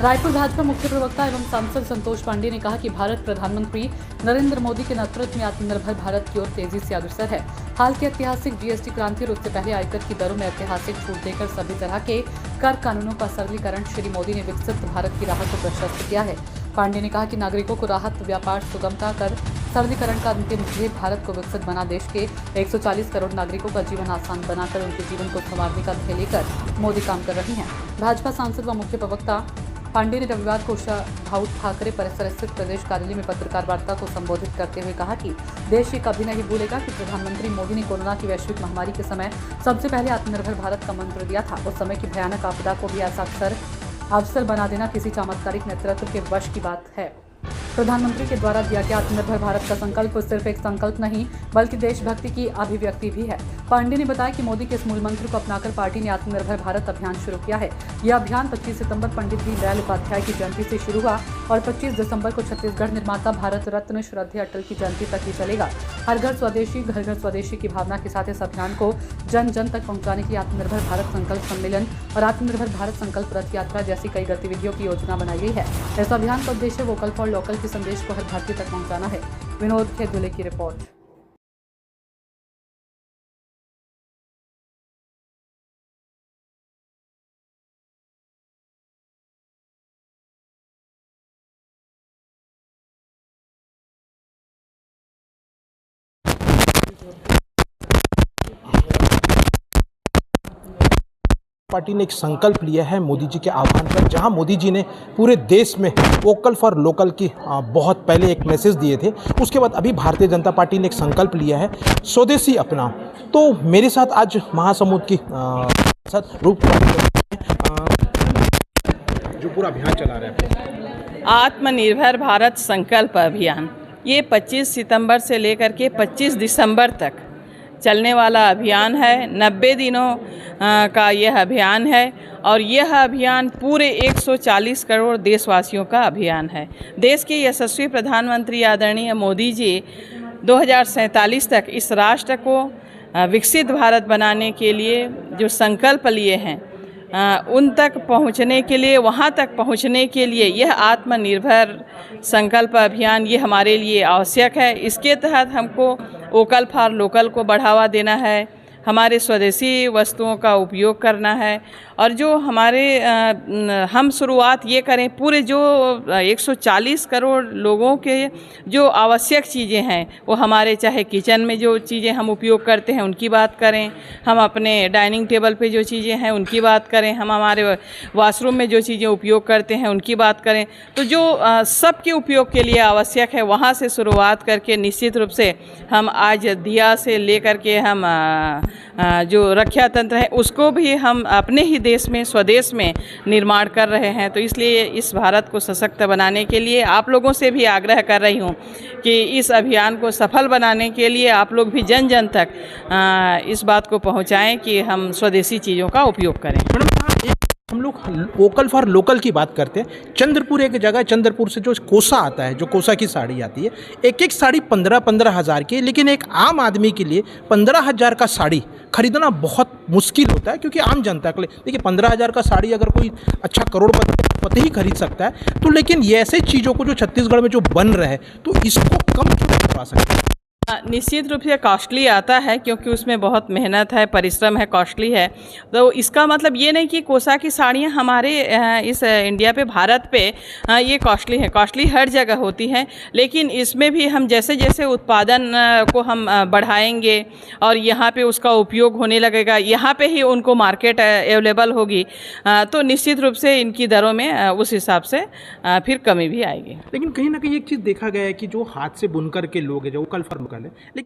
रायपुर भाजपा मुख्य प्रवक्ता एवं सांसद संतोष पांडे ने कहा कि भारत प्रधानमंत्री नरेंद्र मोदी के नेतृत्व में आत्मनिर्भर भारत की ओर तेजी से अग्रसर है। हाल की ऐतिहासिक जीएसटी क्रांति और उससे पहले आयकर की दरों में ऐतिहासिक छूट देकर सभी तरह के कर कानूनों का सरलीकरण श्री मोदी ने विकसित भारत की राह को प्रशस्त किया है। पांडे ने कहा कि नागरिकों को राहत, व्यापार, सुगमता, कर सरलीकरण का अंतिम ध्येय भारत को विकसित बना देश के 140 करोड़ नागरिकों का जीवन आसान बनाकर उनके जीवन को संवारने का ध्येय लेकर मोदी काम कर रही हैं। भाजपा सांसद व मुख्य प्रवक्ता पांडे ने रविवार को उद्धव ठाकरे परिसर स्थित प्रदेश कार्यालय में पत्रकार वार्ता को संबोधित करते हुए कहा कि देश ये कभी नहीं भूलेगा कि प्रधानमंत्री मोदी ने कोरोना की वैश्विक महामारी के समय सबसे पहले आत्मनिर्भर भारत का मंत्र दिया था। उस समय की भयानक आपदा को भी ऐसा अवसर बना देना किसी चमत्कारिक नेतृत्व के वश की बात है। प्रधानमंत्री के द्वारा दिया गया आत्मनिर्भर भारत का संकल्प सिर्फ एक संकल्प नहीं बल्कि देशभक्ति की अभिव्यक्ति भी है। पांडे ने बताया कि मोदी के इस मूल मंत्र को अपनाकर पार्टी ने आत्मनिर्भर भारत अभियान शुरू किया है। यह अभियान 25 सितंबर पंडित दीनदयाल उपाध्याय की जयंती से शुरू हुआ और 25 दिसंबर को छत्तीसगढ़ निर्माता भारत रत्न श्रद्धेय अटल की जयंती तक ही चलेगा। हर घर स्वदेशी, घर घर स्वदेशी की भावना के साथ इस अभियान को जन जन तक पहुंचाने के लिए आत्मनिर्भर भारत संकल्प सम्मेलन और आत्मनिर्भर भारत संकल्प रथ यात्रा जैसी कई गतिविधियों की योजना बनाई गई है। इस अभियान का उद्देश्य वोकल फॉर लोकल के संदेश को हर भारतीय तक पहुंचाना है। विनोद खेदुले की रिपोर्ट। पार्टी ने एक संकल्प लिया है मोदी जी के आह्वान पर, जहां मोदी जी ने पूरे देश में वोकल फॉर लोकल की बहुत पहले एक मैसेज दिए थे। उसके बाद अभी भारतीय जनता पार्टी ने एक संकल्प लिया है स्वदेशी अपनाओ। तो मेरे साथ आज महासमुंद की रूप जो पूरा अभियान चला रहे हैं आत्मनिर्भर भारत संकल्प अभियान, ये 25 सितंबर से लेकर के 25 दिसंबर तक चलने वाला अभियान है। 90 दिनों का यह अभियान है और यह अभियान पूरे 140 करोड़ देशवासियों का अभियान है। देश के यशस्वी प्रधानमंत्री आदरणीय मोदी जी 2047 तक इस राष्ट्र को विकसित भारत बनाने के लिए जो संकल्प लिए हैं उन तक पहुंचने के लिए, वहां तक पहुंचने के लिए यह आत्मनिर्भर संकल्प अभियान ये हमारे लिए आवश्यक है। इसके तहत हमको वोकल फॉर लोकल को बढ़ावा देना है, हमारे स्वदेशी वस्तुओं का उपयोग करना है और जो हमारे हम शुरुआत ये करें पूरे जो 140 करोड़ लोगों के जो आवश्यक चीज़ें हैं वो हमारे, चाहे किचन में जो चीज़ें हम उपयोग करते हैं उनकी बात करें, हम अपने डाइनिंग टेबल पे जो चीज़ें हैं उनकी बात करें, हम हमारे वॉशरूम में जो चीज़ें उपयोग करते हैं उनकी बात करें। तो जो सबके उपयोग के लिए आवश्यक है वहाँ से शुरुआत करके निश्चित रूप से हम आज दिया से लेकर के हम जो रक्षा तंत्र है उसको भी हम अपने ही देश में, स्वदेश में निर्माण कर रहे हैं। तो इसलिए इस भारत को सशक्त बनाने के लिए आप लोगों से भी आग्रह कर रही हूँ कि इस अभियान को सफल बनाने के लिए आप लोग भी जन जन तक इस बात को पहुँचाएं कि हम स्वदेशी चीज़ों का उपयोग करें। हम लोग वोकल फॉर लोकल की बात करते हैं। चंद्रपुर एक जगह है, चंद्रपुर से जो कोसा आता है, जो कोसा की साड़ी आती है, एक एक साड़ी 15-15 हज़ार की, लेकिन एक आम आदमी के लिए 15,000 का साड़ी खरीदना बहुत मुश्किल होता है, क्योंकि आम जनता के लिए देखिए 15,000 का साड़ी अगर कोई अच्छा करोड़पति ही खरीद सकता है। तो लेकिन ये ऐसे चीज़ों को जो छत्तीसगढ़ में जो बन रहा है तो इसको कम क्यों करवा सकते हैं? निश्चित रूप से कॉस्टली आता है, क्योंकि उसमें बहुत मेहनत है, परिश्रम है, कॉस्टली है। तो इसका मतलब ये नहीं कि कोसा की साड़ियाँ हमारे इस इंडिया पे, भारत पे ये कॉस्टली है। कॉस्टली हर जगह होती है, लेकिन इसमें भी हम जैसे जैसे उत्पादन को हम बढ़ाएंगे और यहाँ पे उसका उपयोग होने लगेगा, यहाँ पे ही उनको मार्केट अवेलेबल होगी, तो निश्चित रूप से इनकी दरों में उस हिसाब से फिर कमी भी आएगी। लेकिन कहीं ना कहीं एक चीज़ देखा गया है कि जो हाथ से बुनकर के लोग हैं, जो वोकल फॉर लोकल है, लेकिन